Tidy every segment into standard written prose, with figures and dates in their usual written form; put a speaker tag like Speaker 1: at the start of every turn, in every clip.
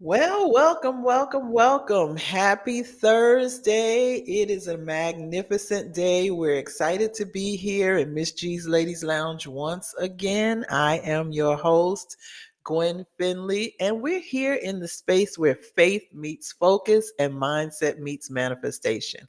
Speaker 1: Well, welcome, welcome, welcome. Happy Thursday. It is a magnificent day. We're excited to be here in Miss G's Ladies Lounge once again. I am your host, Gwen Finley, and we're here in the space where faith meets focus and mindset meets manifestation.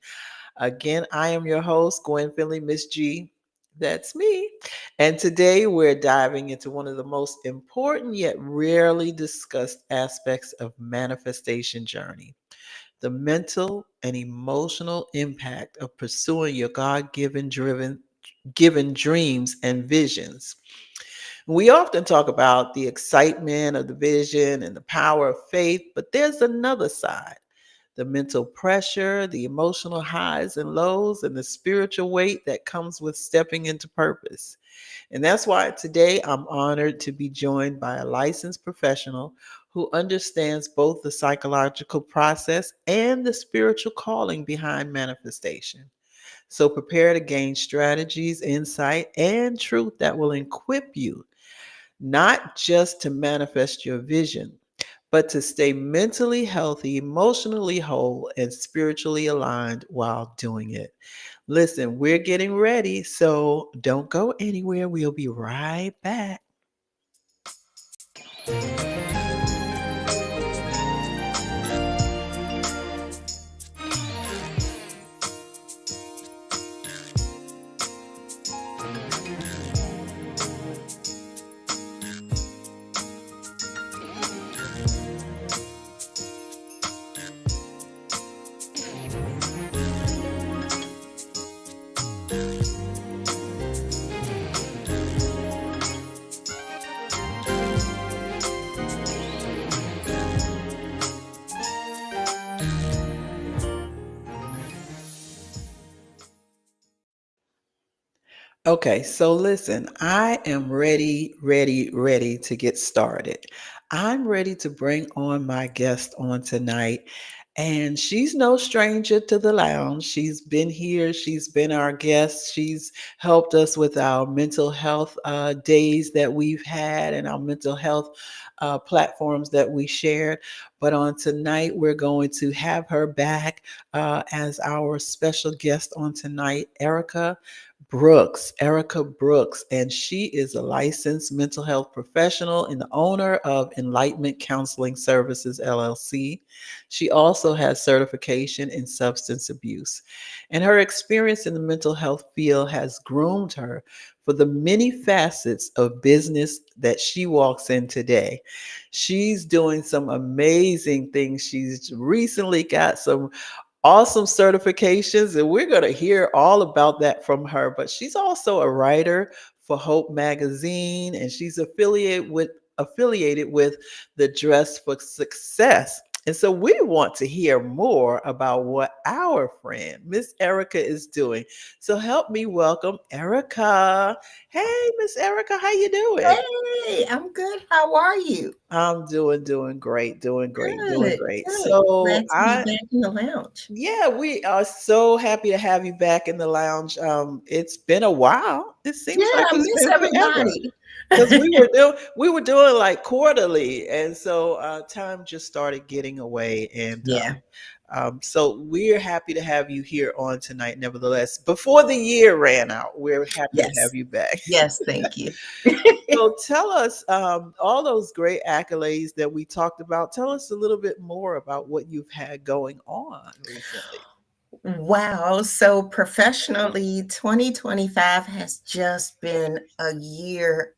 Speaker 1: Again, I am your host, Gwen Finley, Miss G. That's me. And today we're diving into one of the most important yet rarely discussed aspects of manifestation journey, the mental and emotional impact of pursuing your God-given given dreams and visions. We often talk about the excitement of the vision and the power of faith, but there's another side, the mental pressure, the emotional highs and lows, and the spiritual weight that comes with stepping into purpose. And that's why today I'm honored to be joined by a licensed professional who understands both the psychological process and the spiritual calling behind manifestation. So prepare to gain strategies, insight, and truth that will equip you not just to manifest your vision, but to stay mentally healthy, emotionally whole, and spiritually aligned while doing it. Listen, we're getting ready, so don't go anywhere. We'll be right back. Okay, so listen, I am ready, ready, ready to get started. I'm ready to bring on my guest on tonight. And she's no stranger to the lounge. She's been here, she's been our guest, she's helped us with our mental health days that we've had and our mental health platforms that we shared. But on tonight, we're going to have her back as our special guest on tonight, Erika Brooks, and she is a licensed mental health professional and the owner of Enlightenment Counseling Services, LLC. She also has certification in substance abuse, and her experience in the mental health field has groomed her for the many facets of business that she walks in today. She's doing some amazing things. She's recently got some awesome certifications, and we're going to hear all about that from her. But she's also a writer for Hope Magazine, and she's affiliated with the Dress for Success. And so we want to hear more about what our friend Miss Erika is doing. So help me welcome Erika. Hey, Miss Erika, how you doing?
Speaker 2: Hey, I'm good. How are you?
Speaker 1: I'm doing great, doing great, doing
Speaker 2: Good,
Speaker 1: great.
Speaker 2: good.
Speaker 1: So
Speaker 2: Glad to be
Speaker 1: I
Speaker 2: back in the lounge.
Speaker 1: Yeah, we are so happy to have you back in the lounge. It's been a while. It
Speaker 2: Yeah,
Speaker 1: seems like
Speaker 2: I
Speaker 1: it's
Speaker 2: miss
Speaker 1: been forever
Speaker 2: everybody.
Speaker 1: because we were doing like quarterly, and so time just started getting away. And
Speaker 2: Yeah,
Speaker 1: so we're happy to have you here on tonight. Nevertheless, before the year ran out, we're happy to
Speaker 2: yes,
Speaker 1: have you back.
Speaker 2: yes, thank you.
Speaker 1: So tell us all those great accolades that we talked about. Tell us a little bit more about what you've had going on recently.
Speaker 2: Wow. So professionally, 2025 has just been a year.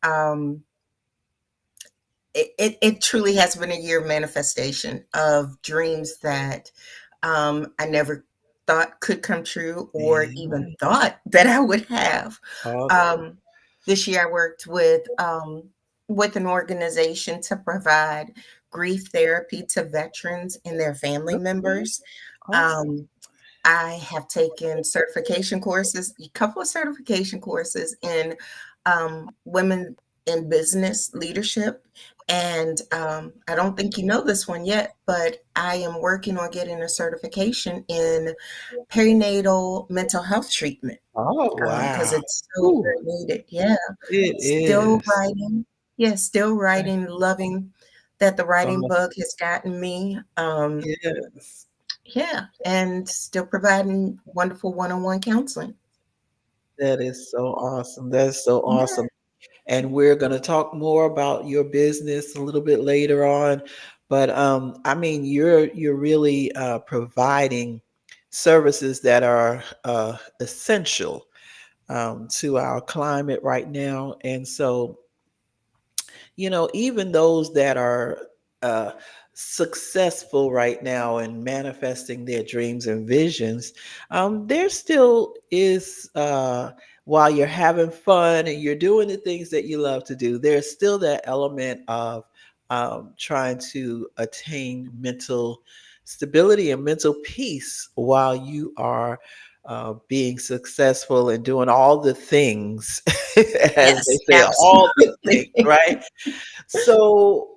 Speaker 2: It truly has been a year of manifestation of dreams that I never thought could come true or even
Speaker 1: Yeah.
Speaker 2: thought that I would have.
Speaker 1: Awesome.
Speaker 2: Um, this year, I worked with an organization to provide grief therapy to veterans and their family
Speaker 1: Okay.
Speaker 2: members.
Speaker 1: Awesome.
Speaker 2: Um, I have taken certification courses, a couple of certification courses in women in business leadership. And I don't think you know this one yet, but I am working on getting a certification in perinatal mental health treatment
Speaker 1: Oh,
Speaker 2: because
Speaker 1: wow.
Speaker 2: it's so
Speaker 1: Ooh,
Speaker 2: very needed. Yeah.
Speaker 1: it
Speaker 2: Still
Speaker 1: is.
Speaker 2: writing. Yeah, still writing, loving that the writing
Speaker 1: Awesome.
Speaker 2: bug has gotten me.
Speaker 1: Yes.
Speaker 2: Yeah, and still providing wonderful one-on-one counseling.
Speaker 1: That is so awesome. That's so
Speaker 2: Yeah.
Speaker 1: awesome. And we're going to talk more about your business a little bit later on. But I mean, you're really providing services that are essential to our climate right now. And so, even those that are uh, successful right now in manifesting their dreams and visions, there still is, while you're having fun and you're doing the things that you love to do, there's still that element of trying to attain mental stability and mental peace while you are being successful and doing all the things, as they
Speaker 2: Yes,
Speaker 1: say, all the things,
Speaker 2: absolutely.
Speaker 1: right? So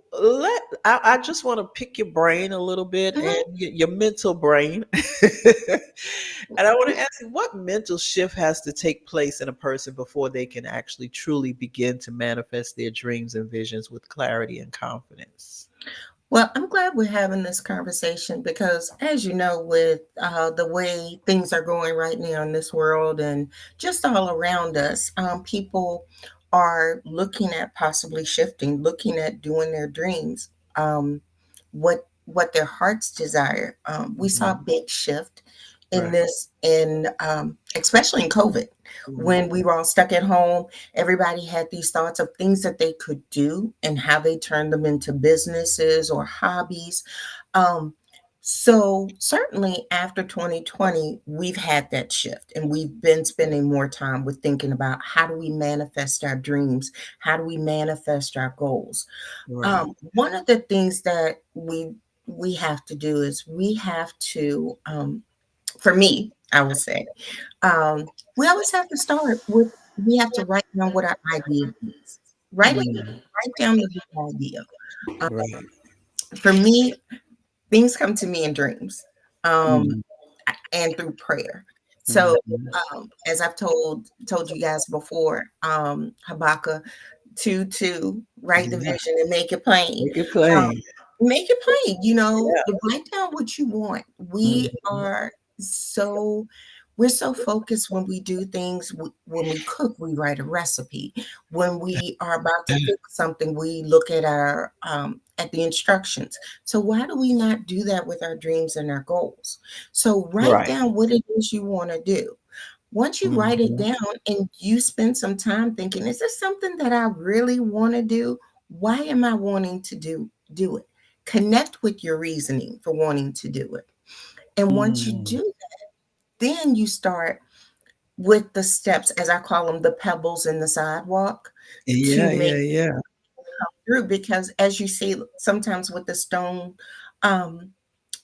Speaker 1: I just want to pick your brain a little bit and
Speaker 2: Mhm.
Speaker 1: your mental brain. And I want to ask you what mental shift has to take place in a person before they can actually truly begin to manifest their dreams and visions with clarity and confidence.
Speaker 2: Well, I'm glad we're having this conversation because, as you know, with the way things are going right now in this world and just all around us, people are looking at possibly shifting, looking at doing their dreams, what their hearts desire. We saw a
Speaker 1: Mhm.
Speaker 2: big shift in
Speaker 1: Right.
Speaker 2: this, in especially in COVID, when we
Speaker 1: Mhm.
Speaker 2: were all stuck at home. Everybody had these thoughts of things that they could do and how they turned them into businesses or hobbies. Um, so certainly after 2020, we've had that shift and we've been spending more time with thinking about how do we manifest our dreams? How do we manifest our goals?
Speaker 1: Right.
Speaker 2: One of the things that we have to do is we have to, for me, I will say, we always have to start with, we have to write down what our idea is.
Speaker 1: Mm.
Speaker 2: Write down the big idea. Um,
Speaker 1: Right.
Speaker 2: for me, things come to me in dreams, um,
Speaker 1: Mm.
Speaker 2: and through prayer. So,
Speaker 1: Mhm.
Speaker 2: as I've told you guys before, Habakkuk 2:2, write the
Speaker 1: Yeah.
Speaker 2: vision and make it plain.
Speaker 1: Make it
Speaker 2: Um,
Speaker 1: plain.
Speaker 2: make it plain,
Speaker 1: Yeah.
Speaker 2: to write down what you want.
Speaker 1: Mhm.
Speaker 2: So we're so focused when we do things. When we cook, we write a recipe. When we are about to fix something, we look at the instructions. So why do we not do that with our dreams and our goals? So write
Speaker 1: Right.
Speaker 2: down what it is you want to do. Once you write it
Speaker 1: Mhm.
Speaker 2: down and you spend some time thinking, is this something that I really want to do? Why am I wanting to do it? Connect with your reasoning for wanting to do it. And once you
Speaker 1: Mm.
Speaker 2: do, then you start with the steps, as I call them, the pebbles in the sidewalk, to
Speaker 1: Yeah,
Speaker 2: make
Speaker 1: yeah, yeah.
Speaker 2: through. Because as you see, sometimes with the stone um,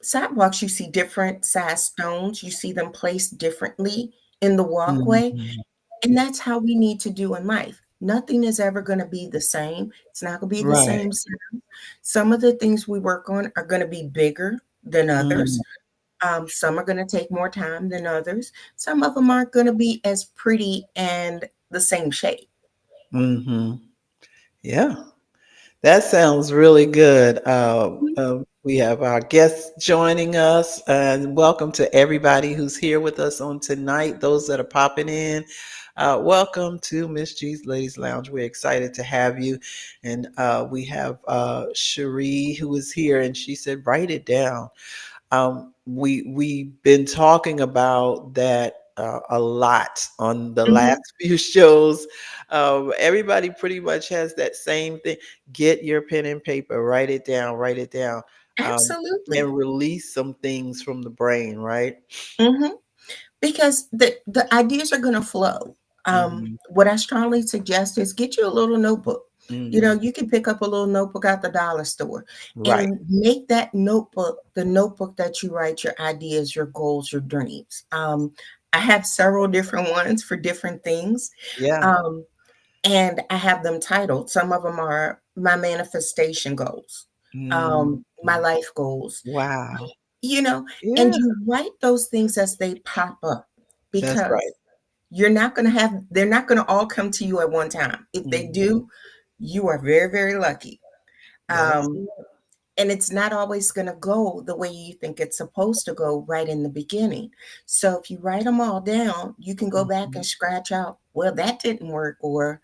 Speaker 2: sidewalks, you see different size stones. You see them placed differently in the walkway.
Speaker 1: Mhm.
Speaker 2: And that's how we need to do in life. Nothing is ever going to be the same. It's not going to be the
Speaker 1: Right.
Speaker 2: same. Some of the things we work on are going to be bigger than others.
Speaker 1: Mm.
Speaker 2: Some are going to take more time than others. Some of them aren't going to be as pretty and the same shape.
Speaker 1: Mhm. Yeah. That sounds really good. We have our guests joining us, and welcome to everybody who's here with us on tonight. Those that are popping in, welcome to Miss G's Ladies Lounge. We're excited to have you, and we have Cherie who is here, and she said, "Write it down." We've been talking about that a lot on the last
Speaker 2: Mhm.
Speaker 1: few shows. Everybody pretty much has that same thing. Get your pen and paper, write it down, um,
Speaker 2: Absolutely.
Speaker 1: and release some things from the brain, right?
Speaker 2: Mhm. Because the ideas are going to flow.
Speaker 1: Hmm.
Speaker 2: What I strongly suggest is get you a little notebook.
Speaker 1: Hmm.
Speaker 2: You can pick up a little notebook at the dollar store
Speaker 1: Right.
Speaker 2: and make that notebook the notebook that you write your ideas, your goals, your dreams. I have several different ones for different things,
Speaker 1: Yeah.
Speaker 2: um, and I have them titled. Some of them are my manifestation goals,
Speaker 1: Mm.
Speaker 2: my life goals,
Speaker 1: Wow.
Speaker 2: you know, and
Speaker 1: Yeah,
Speaker 2: you write those things as they pop up
Speaker 1: that's right.
Speaker 2: because they're not going to all come to you at one time. If they
Speaker 1: Mhm.
Speaker 2: do, you are very, very lucky.
Speaker 1: That's
Speaker 2: Um,
Speaker 1: it.
Speaker 2: and it's not always going to go the way you think it's supposed to go right in the beginning. So if you write them all down, you can go back and scratch out, well, that didn't work, or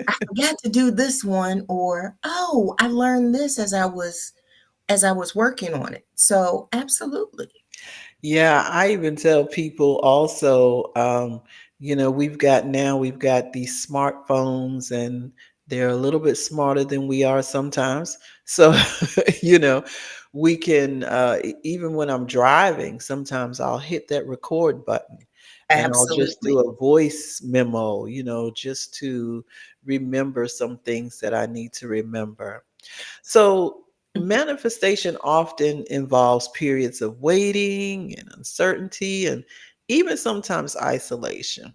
Speaker 2: I forgot to do this one, or oh, I learned this as I was working on it. So absolutely.
Speaker 1: Yeah, I even tell people also, we've got these smartphones and they're a little bit smarter than we are sometimes. So, you know, we can, even when I'm driving, sometimes I'll hit that record button and I'll just do
Speaker 2: Absolutely.
Speaker 1: a voice memo, just to remember some things that I need to remember. So, manifestation often involves periods of waiting and uncertainty and even sometimes isolation.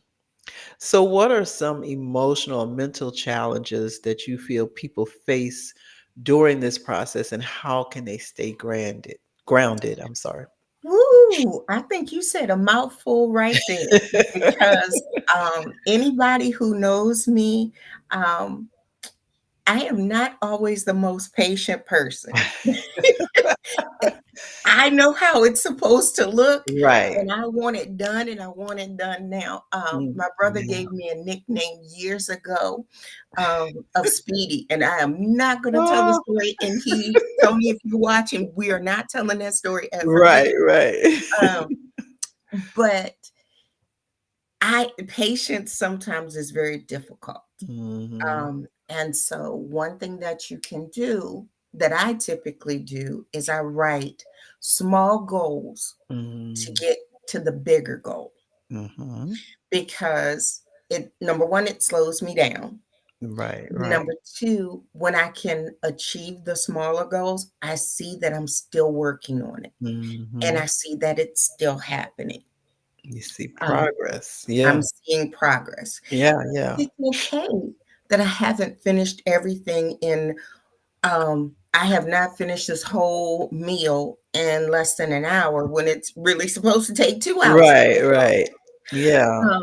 Speaker 1: So, what are some emotional or mental challenges that you feel people face during this process and how can they stay grounded? Grounded, I'm sorry.
Speaker 2: Woo! I think you said a mouthful right there, because anybody who knows me, um, I am not always the most patient person. I know how it's supposed to look,
Speaker 1: Right.
Speaker 2: and I want it done, and I want it done now. My brother
Speaker 1: Yeah.
Speaker 2: gave me a nickname years ago, of Speedy, and I am not going to tell the
Speaker 1: Oh,
Speaker 2: story. And he told me, if you're watching, we are not telling that story ever again.
Speaker 1: right, right.
Speaker 2: Um, but I patience sometimes is very difficult.
Speaker 1: Hmm.
Speaker 2: And so one thing that you can do, that I typically do, is I write small goals to
Speaker 1: Hmm.
Speaker 2: get to the bigger goal,
Speaker 1: Hmm.
Speaker 2: because it, number one, it slows me down.
Speaker 1: Right, right.
Speaker 2: Number two, when I can achieve the smaller goals, I see that I'm still working on it, and
Speaker 1: Hmm.
Speaker 2: I see that it's still happening.
Speaker 1: You see
Speaker 2: Um,
Speaker 1: progress. Yeah.
Speaker 2: I'm seeing progress.
Speaker 1: Yeah, yeah.
Speaker 2: It's okay that I haven't finished everything in, I have not finished this whole meal in less than an hour when it's really supposed to take 2 hours.
Speaker 1: Right, right. Yeah.
Speaker 2: Um,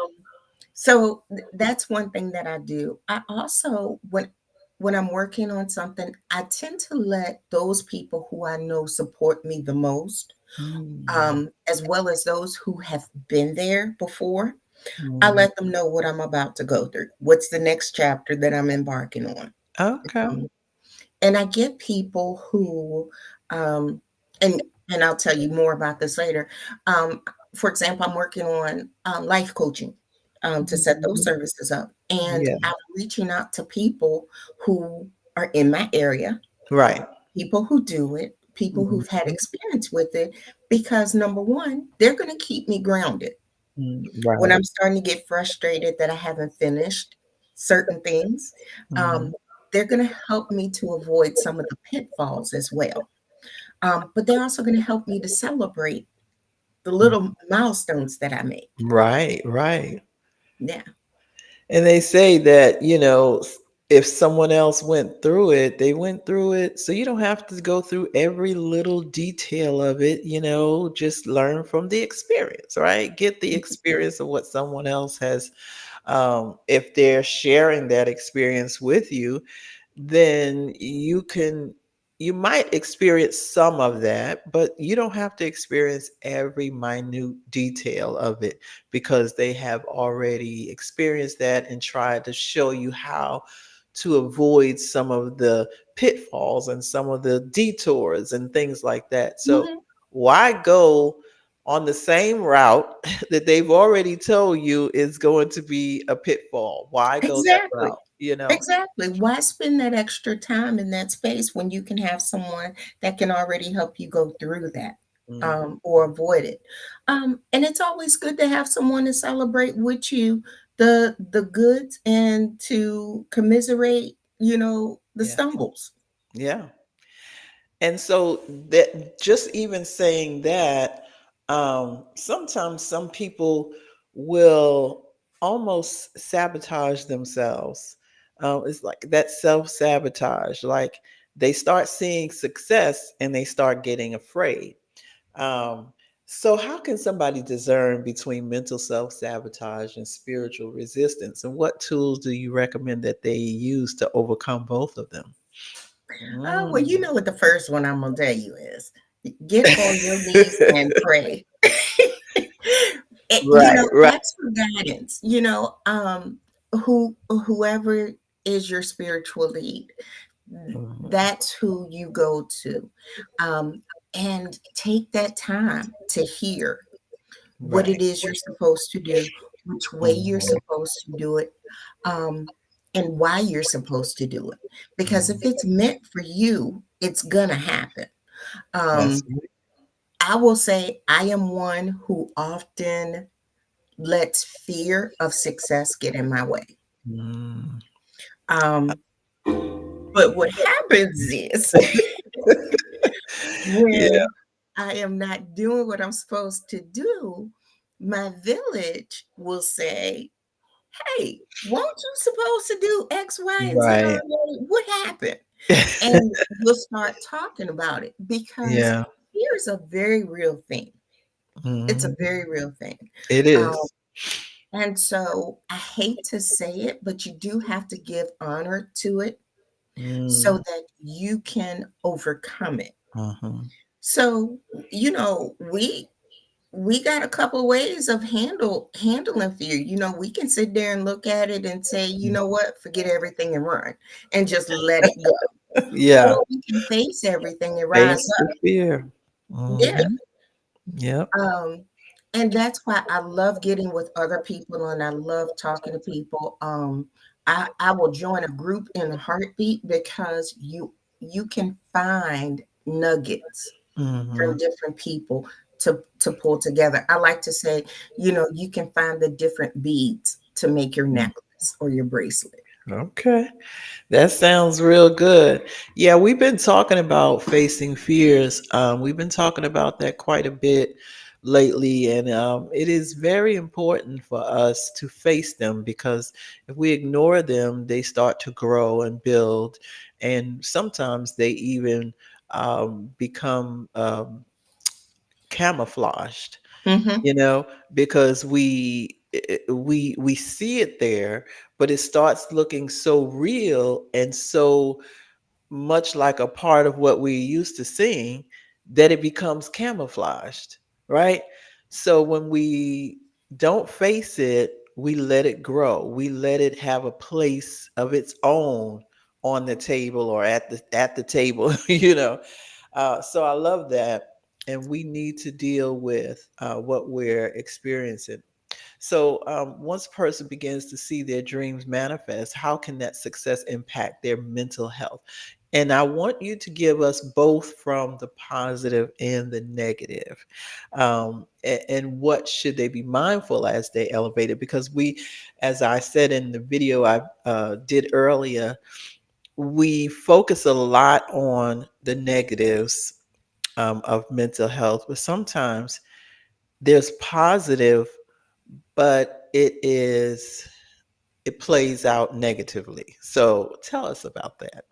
Speaker 2: so that's one thing that I do. I also, when I'm working on something, I tend to let those people who I know support me the most,
Speaker 1: Mm,
Speaker 2: as well as those who have been there before. I
Speaker 1: mm.
Speaker 2: let them know what I'm about to go through. What's the next chapter that I'm embarking on?
Speaker 1: Okay.
Speaker 2: Um, and I get people who, um, and and I'll tell you more about this later. Um, for example, I'm working on life coaching, to set those
Speaker 1: Mhm.
Speaker 2: services up, and
Speaker 1: Yeah.
Speaker 2: I'm reaching out to people who are in my area,
Speaker 1: Right.
Speaker 2: people who do it, people who've had
Speaker 1: Mhm.
Speaker 2: experience with it, because number one, they're going to keep me grounded when
Speaker 1: Right.
Speaker 2: I'm starting to get frustrated that I haven't finished certain things. Um,
Speaker 1: Mhm.
Speaker 2: they're going to help me to avoid some of the pitfalls as well. But they're also going to help me to celebrate the little milestones that I make.
Speaker 1: Right, right.
Speaker 2: Yeah.
Speaker 1: And they say that, if someone else went through it, they went through it. So you don't have to go through every little detail of it, just learn from the experience, right? Get the experience of what someone else has. If they're sharing that experience with you, then you might experience some of that, but you don't have to experience every minute detail of it because they have already experienced that and tried to show you how to avoid some of the pitfalls and some of the detours and things like that. So
Speaker 2: Mhm.
Speaker 1: why go on the same route that they've already told you is going to be a pitfall? Why go that
Speaker 2: Exactly.
Speaker 1: route, you know?
Speaker 2: Exactly. Why spend that extra time in that space when you can have someone that can already help you go through that,
Speaker 1: Mhm.
Speaker 2: or avoid it? And it's always good to have someone to celebrate with you the goods, and to commiserate, the
Speaker 1: Yeah.
Speaker 2: stumbles.
Speaker 1: Yeah. And so that just even saying that, sometimes some people will almost sabotage themselves. It's like that self-sabotage. Like they start seeing success and they start getting afraid. Um, so how can somebody discern between mental self-sabotage and spiritual resistance? And what tools do you recommend that they use to overcome both of them?
Speaker 2: Oh, well, you
Speaker 1: Mm.
Speaker 2: know what the first one I'm gonna tell you is get on your knees and pray.
Speaker 1: Right, right.
Speaker 2: Ask for guidance. Whoever is your spiritual lead,
Speaker 1: Mhm.
Speaker 2: that's who you go to, um, and take that time to hear what
Speaker 1: Right.
Speaker 2: it is you're supposed to do, which way you're
Speaker 1: Mhm.
Speaker 2: supposed to do it, um, and why you're supposed to do it. Because if
Speaker 1: Mhm.
Speaker 2: it's meant for you, it's gonna happen.
Speaker 1: That's
Speaker 2: Um,
Speaker 1: it.
Speaker 2: I will say I am one who often lets fear of success get in my way.
Speaker 1: Mm.
Speaker 2: Um, but what happens is
Speaker 1: Yeah.
Speaker 2: when I am not doing what I'm supposed to do, my village will say, "Hey, weren't you supposed to do X, Y, and Z
Speaker 1: Right.
Speaker 2: already? What happened?" And we'll start talking about it because
Speaker 1: Yeah.
Speaker 2: fear is a very real thing. It's a
Speaker 1: Mhm.
Speaker 2: very real thing.
Speaker 1: It
Speaker 2: Um,
Speaker 1: is.
Speaker 2: and so I hate to say it, but you do have to give honor to it so
Speaker 1: Mm.
Speaker 2: that you can overcome it.
Speaker 1: Mhm.
Speaker 2: So, we got a couple ways of handling fear. We can sit there and look at it and say, you know what, forget everything and run and just let it go.
Speaker 1: Yeah.
Speaker 2: Or we can face everything and rise
Speaker 1: Face the
Speaker 2: up.
Speaker 1: fear.
Speaker 2: Yeah.
Speaker 1: Mhm. Yep.
Speaker 2: Um, and that's why I love getting with other people and I love talking to people. I will join a group in a heartbeat because you can find nuggets from
Speaker 1: Mhm.
Speaker 2: different people to pull together. I like to say, you can find the different beads to make your necklace or your bracelet.
Speaker 1: Okay. That sounds real good. Yeah, we've been talking about facing fears. We've been talking about that quite a bit lately, and it is very important for us to face them because if we ignore them, they start to grow and build, and sometimes they even become camouflaged,
Speaker 2: Hmm.
Speaker 1: because we see it there, but it starts looking so real and so much like a part of what we're used to seeing that it becomes camouflaged, right? So when we don't face it, we let it grow. We let it have a place of its own on the table or at the table, So I love that, and we need to deal with what we're experiencing. So, once a person begins to see their dreams manifest, how can that success impact their mental health? And I want you to give us both from the positive and the negative. And what should they be mindful as they elevate it? Because as I said in the video I did earlier, we focus a lot on the negatives of mental health, but sometimes there's positive, but it plays out negatively. So tell us about that.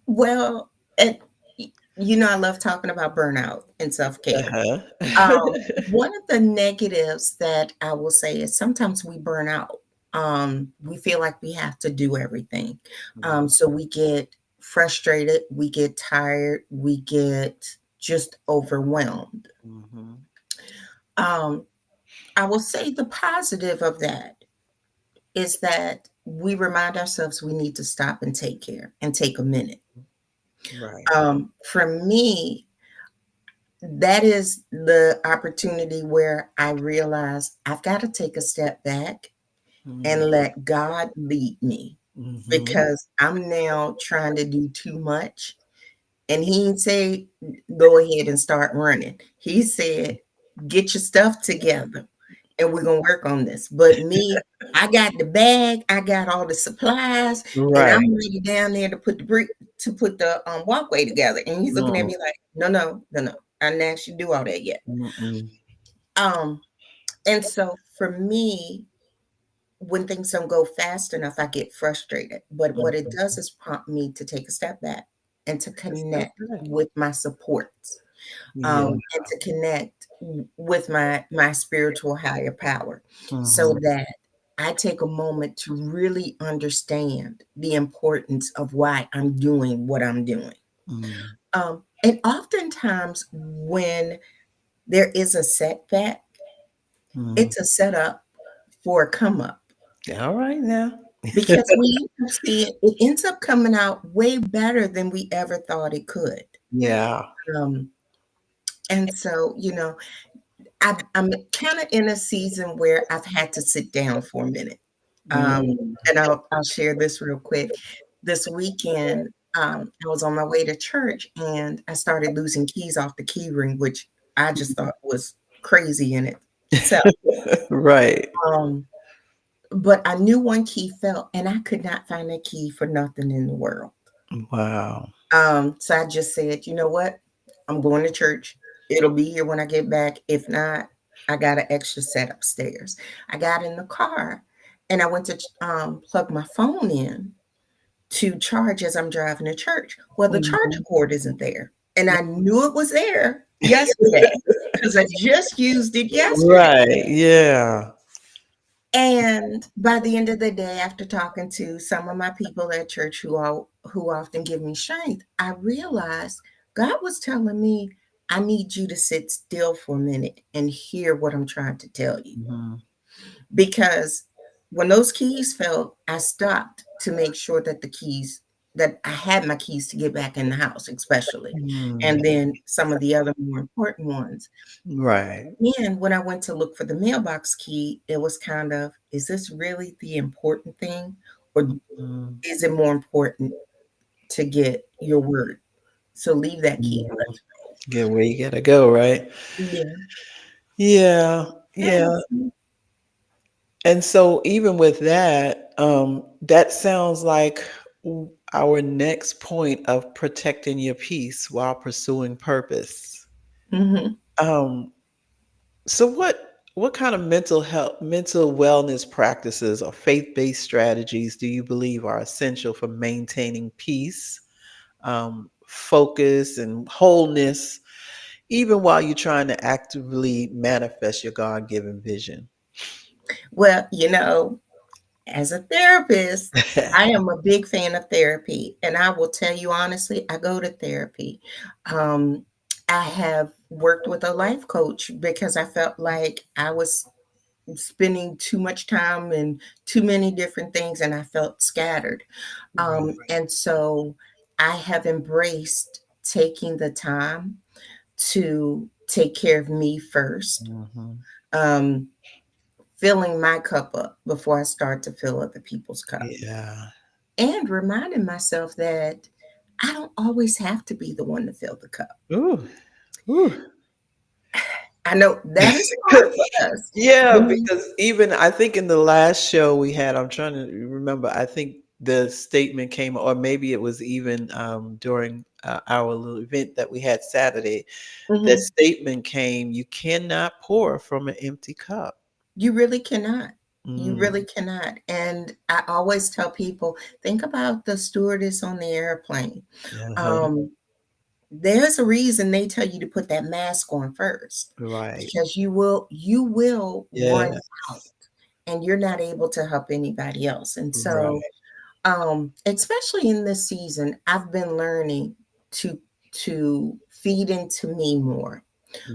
Speaker 2: Well, and I love talking about burnout and self-care.
Speaker 1: Uh-huh.
Speaker 2: One of the negatives that I will say is sometimes we burn out. We feel like we have to do everything.
Speaker 1: Mhm,
Speaker 2: So we get frustrated, we get tired, we get just overwhelmed.
Speaker 1: mhm,
Speaker 2: Um, I will say the positive of that is that we remind ourselves we need to stop and take care and take a minute.
Speaker 1: right.
Speaker 2: For me, that is the opportunity where I realize I've got to take a step back and
Speaker 1: Mm,
Speaker 2: let God lead me
Speaker 1: mhm.
Speaker 2: because I'm now trying to do too much. And he didn't say, go ahead and start running. He said, get your stuff together and we're going to work on this. But me, I got the bag, I got all the supplies, and I'm
Speaker 1: Right.
Speaker 2: ready down there to put the walkway together. And he's looking at
Speaker 1: Mm,
Speaker 2: me like, no, no, no, no. I didn't actually do all that yet.
Speaker 1: mm-mm.
Speaker 2: Um, and so for me, when things don't go fast enough, I get frustrated. But what it does
Speaker 1: Mhm.
Speaker 2: is prompt me to take a step back and to
Speaker 1: That's so
Speaker 2: connect
Speaker 1: good.
Speaker 2: with my supports,
Speaker 1: Yeah.
Speaker 2: and to connect with my spiritual higher power, so
Speaker 1: Mhm.
Speaker 2: that I take a moment to really understand the importance of why I'm doing what I'm doing.
Speaker 1: Mm,
Speaker 2: And oftentimes, when there is a setback,
Speaker 1: mm.
Speaker 2: it's a setup for a come up
Speaker 1: All right now.
Speaker 2: because we end up seeing it ends up coming out way better than we ever thought it could.
Speaker 1: Yeah.
Speaker 2: Um, and so, I'm kind of in a season where I've had to sit down for a minute.
Speaker 1: Mm,
Speaker 2: And I'll share this real quick. This weekend, I was on my way to church and I started losing keys off the key ring, which I just thought was crazy in it. So,
Speaker 1: right.
Speaker 2: um, but I knew one key fell and I could not find a key for nothing in the world.
Speaker 1: Wow.
Speaker 2: So I just said, you know what? I'm going to church. It'll be here when I get back. If not, I got an extra set upstairs. I got in the car and I went to plug my phone in to charge as I'm driving to church. Well, the charger
Speaker 1: Mhm.
Speaker 2: cord isn't there. And I knew it was there yesterday because I just used it yesterday.
Speaker 1: Right. Yeah.
Speaker 2: And by the end of the day, after talking to some of my people at church who often give me strength, I realized God was telling me, I need you to sit still for a minute and hear what I'm trying to tell you.
Speaker 1: Mhm.
Speaker 2: Because when those keys fell, I stopped to make sure that I had my keys to get back in the house, especially.
Speaker 1: Mm.
Speaker 2: And then some of the other more important ones.
Speaker 1: Right.
Speaker 2: And when I went to look for the mailbox key, it was kind of, is this really the important thing? Or
Speaker 1: Mm.
Speaker 2: is it more important to get your word? So leave that key.
Speaker 1: Mhm. Get where you gotta go, right?
Speaker 2: Yeah.
Speaker 1: Yeah.
Speaker 2: And
Speaker 1: Yeah. And so even with that, that sounds like our next point of protecting your peace while pursuing purpose.
Speaker 2: mhm.
Speaker 1: Um, so what kind of mental wellness practices or faith-based strategies do you believe are essential for maintaining peace, focus, and wholeness, even while you're trying to actively manifest your God-given vision?
Speaker 2: Well, as a therapist, I am a big fan of therapy. And I will tell you honestly, I go to therapy. Um, I have worked with a life coach because I felt like I was spending too much time in too many different things and I felt scattered. And so I have embraced taking the time to take care of me first,
Speaker 1: Mhm.
Speaker 2: um, filling my cup up before I start to fill other people's cup,
Speaker 1: Yeah.
Speaker 2: and reminding myself that I don't always have to be the one to fill the cup.
Speaker 1: Ooh. Ooh.
Speaker 2: I know that is hard for us.
Speaker 1: Yeah,
Speaker 2: When
Speaker 1: because even I think in the last show we had, I'm trying to remember, I think the statement came, or maybe it was even during our little event that we had Saturday, that
Speaker 2: Mhm.
Speaker 1: statement came, you cannot pour from an empty cup.
Speaker 2: You really cannot. You
Speaker 1: Mm,
Speaker 2: really cannot. And I always tell people, think about the stewardess on the airplane.
Speaker 1: uh-huh,
Speaker 2: Um, there's a reason they tell you to put that mask on first,
Speaker 1: right.
Speaker 2: because you will run
Speaker 1: Yeah,
Speaker 2: out and you're not able to help anybody else. And so,
Speaker 1: right.
Speaker 2: especially in this season, I've been learning to feed into me more.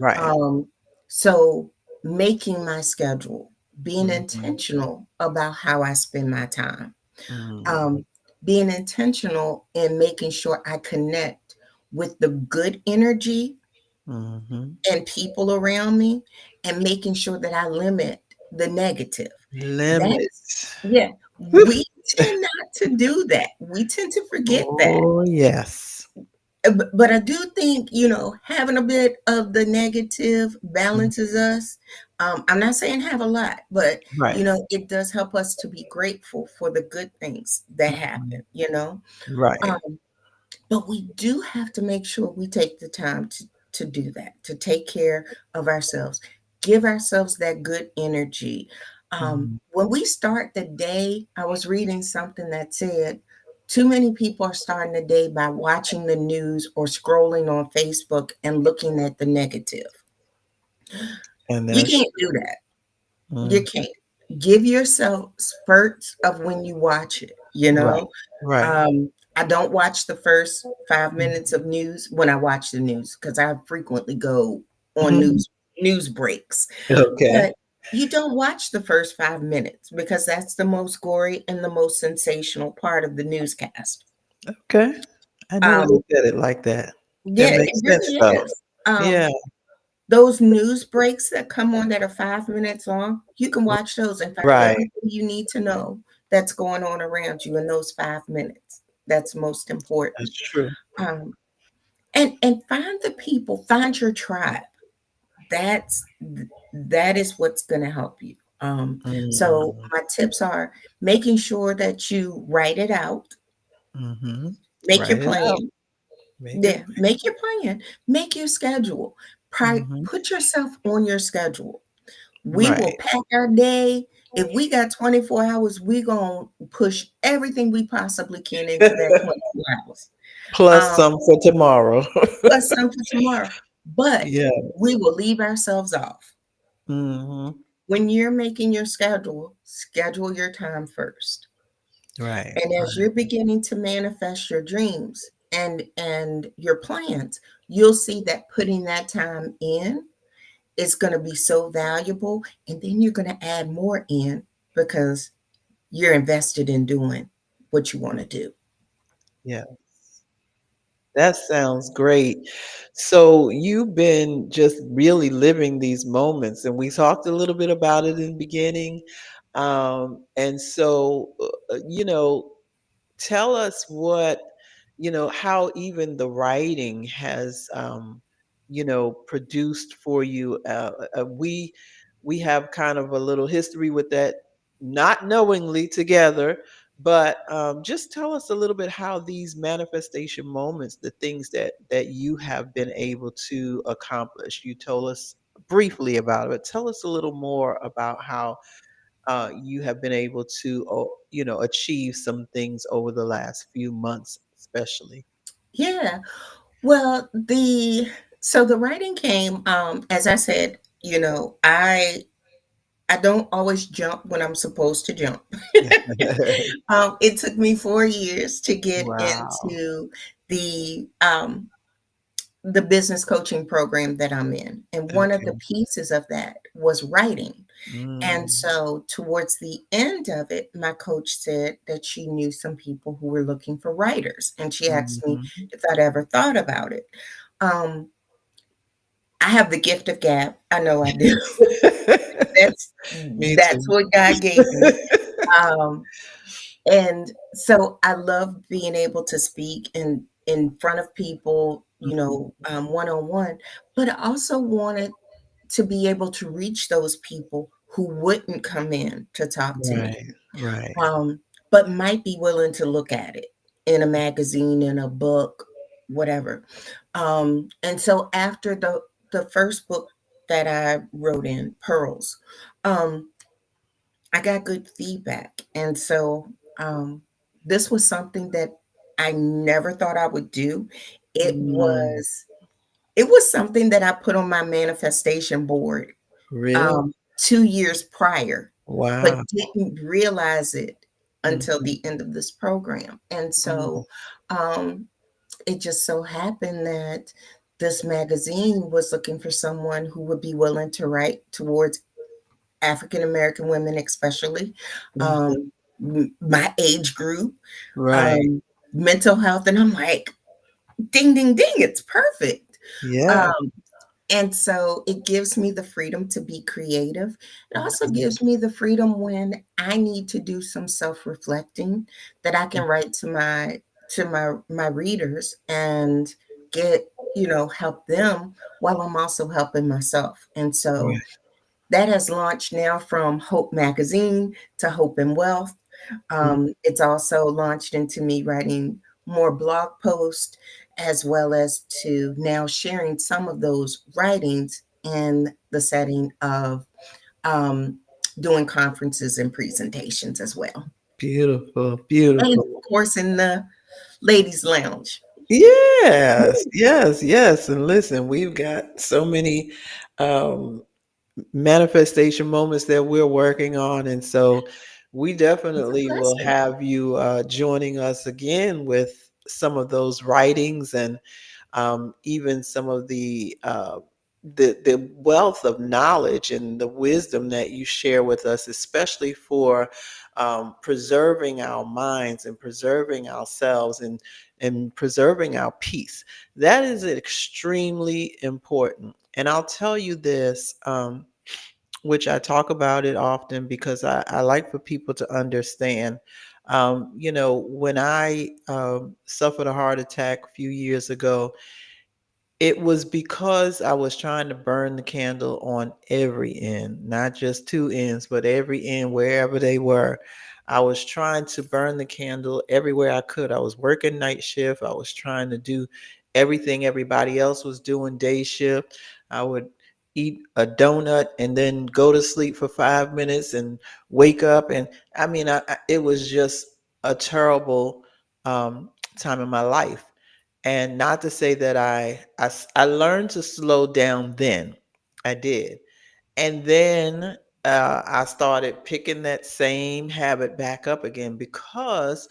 Speaker 1: Right.
Speaker 2: Um, so making my schedule, being
Speaker 1: Mhm,
Speaker 2: intentional about how I spend my time,
Speaker 1: mm,
Speaker 2: um, being intentional in making sure I connect with the good energy
Speaker 1: mhm.
Speaker 2: and people around me, and making sure that I limit the negative. That's
Speaker 1: Limits.
Speaker 2: yeah. We tend not to do that. We tend to forget that.
Speaker 1: Oh, yes.
Speaker 2: But I do think, having a bit of the negative
Speaker 1: Mm,
Speaker 2: balances us. I'm not saying have a lot, but,
Speaker 1: right.
Speaker 2: it does help us to be grateful for the good things that
Speaker 1: Mhm,
Speaker 2: happen.
Speaker 1: right.
Speaker 2: Um, but we do have to make sure we take the time to do that, to take care of ourselves, give ourselves that good energy.
Speaker 1: Mhm,
Speaker 2: When we start the day, I was reading something that said too many people are starting the day by watching the news or scrolling on Facebook and looking at the negative.
Speaker 1: and
Speaker 2: You
Speaker 1: that's
Speaker 2: can't do that. You
Speaker 1: mm,
Speaker 2: can't. give yourself spurts of when you watch it, you
Speaker 1: Right.
Speaker 2: know?
Speaker 1: Right.
Speaker 2: I don't watch the first 5 minutes of news when I watch the news because I frequently go on
Speaker 1: Mhm.
Speaker 2: news breaks.
Speaker 1: Okay.
Speaker 2: But you don't watch the first 5 minutes because that's the most gory and the most sensational part of the newscast.
Speaker 1: Okay. I never
Speaker 2: Um,
Speaker 1: looked at it like that. That
Speaker 2: yeah, it
Speaker 1: makes sense
Speaker 2: really
Speaker 1: though.
Speaker 2: is.
Speaker 1: Yeah.
Speaker 2: Those news breaks that come on that are 5 minutes long, you can watch those and find
Speaker 1: Right.
Speaker 2: everything you need to know that's going on around you in those 5 minutes. That's most important.
Speaker 1: That's true.
Speaker 2: Um, and find the people, find your tribe. That's that is what's going to help you. So
Speaker 1: Mm.
Speaker 2: my tips are making sure that you write it out,
Speaker 1: Mhm.
Speaker 2: make your
Speaker 1: Write it out.
Speaker 2: plan.
Speaker 1: Make it
Speaker 2: Yeah, make your plan, make your schedule.
Speaker 1: Mhm.
Speaker 2: Put yourself on your schedule. We will
Speaker 1: Right.
Speaker 2: pack our day. If we got 24 hours, we going to push everything we possibly can into that 24 hours.
Speaker 1: Plus
Speaker 2: Um,
Speaker 1: some for tomorrow.
Speaker 2: plus some for tomorrow. But
Speaker 1: Yeah.
Speaker 2: we will leave ourselves off.
Speaker 1: Mhm.
Speaker 2: When you're making your schedule, schedule your time first.
Speaker 1: Right.
Speaker 2: And as
Speaker 1: Right.
Speaker 2: you're beginning to manifest your dreams and your plans, you'll see that putting that time in is going to be so valuable. And then you're going to add more in because you're invested in doing what you want to do.
Speaker 1: Yeah. That sounds great. So you've been just really living these moments, and we talked a little bit about it in the beginning. And so, tell us what, how even the writing has, produced for you. We have kind of a little history with that, not knowingly together, but just tell us a little bit how these manifestation moments, the things that you have been able to accomplish. You told us briefly about it, but tell us a little more about how you have been able to, achieve some things over the last few months, especially.
Speaker 2: Yeah. Well, the writing came as I said, I don't always jump when I'm supposed to jump. It took me 4 years to get
Speaker 1: Wow.
Speaker 2: into the um, the business coaching program that I'm in, and one of the
Speaker 1: Okay.
Speaker 2: pieces of that was writing. And
Speaker 1: Mm,
Speaker 2: so, towards the end of it, my coach said that she knew some people who were looking for writers, and she asked me
Speaker 1: mhm.
Speaker 2: if I'd ever thought about it. Um, I have the gift of gab. I know I do. That's
Speaker 1: Me
Speaker 2: that's
Speaker 1: too.
Speaker 2: what God gave me. Um, And so I love being able to speak in front of people, one on one. But I also wanted to be able to reach those people who wouldn't come in to talk to me,
Speaker 1: Right, right.
Speaker 2: um, but might be willing to look at it in a magazine, in a book, whatever. And so after the first book that I wrote in Pearls, um, I got good feedback. And so this was something that I never thought I would do. It
Speaker 1: Mm,
Speaker 2: was it was something that I put on my manifestation board
Speaker 1: really?
Speaker 2: um 2 years prior, but
Speaker 1: Wow.
Speaker 2: didn't realize it until
Speaker 1: Mhm,
Speaker 2: the end of this program. And
Speaker 1: mm,
Speaker 2: so um it just so happened that this magazine was looking for someone who would be willing to write towards African American women, especially, um,
Speaker 1: mhm.
Speaker 2: my age group,
Speaker 1: Right.
Speaker 2: um, mental health, and I'm like, ding, ding, ding, it's perfect.
Speaker 1: Yeah.
Speaker 2: Um, and so it gives me the freedom to be creative. It also
Speaker 1: Mhm,
Speaker 2: gives me the freedom when I need to do some self-reflecting that I can
Speaker 1: mm,
Speaker 2: write to my readers and get, help them while I'm also helping myself. And so
Speaker 1: right.
Speaker 2: that has launched now from Hope Magazine to Hope and Wealth.
Speaker 1: Mm,
Speaker 2: It's also launched into me writing more blog posts, as well as to now sharing some of those writings in the setting of um, doing conferences and presentations as well.
Speaker 1: beautiful,
Speaker 2: And
Speaker 1: beautiful.
Speaker 2: of course, in the ladies' lounge.
Speaker 1: Yes, yes, yes. And listen, we've got so many um manifestation moments that we're working on. And so we
Speaker 2: It's a
Speaker 1: definitely will
Speaker 2: blessing.
Speaker 1: have you joining us again with some of those writings, and even some of the wealth of knowledge and the wisdom that you share with us, especially for preserving our minds and preserving ourselves, and preserving our peace. That is extremely important. And I'll tell you this, which I talk about it often because I like for people to understand. When I suffered a heart attack a few years ago, it was because I was trying to burn the candle on every end, not just two ends, but every end, wherever they were. I was trying to burn the candle everywhere I could. I was working night shift. I was trying to do everything everybody else was doing day shift. I would eat a donut and then go to sleep for 5 minutes and wake up. And I mean, it was just a terrible time in my life. And not to say that I learned to slow down then. I did. And then I started picking that same habit back up again because,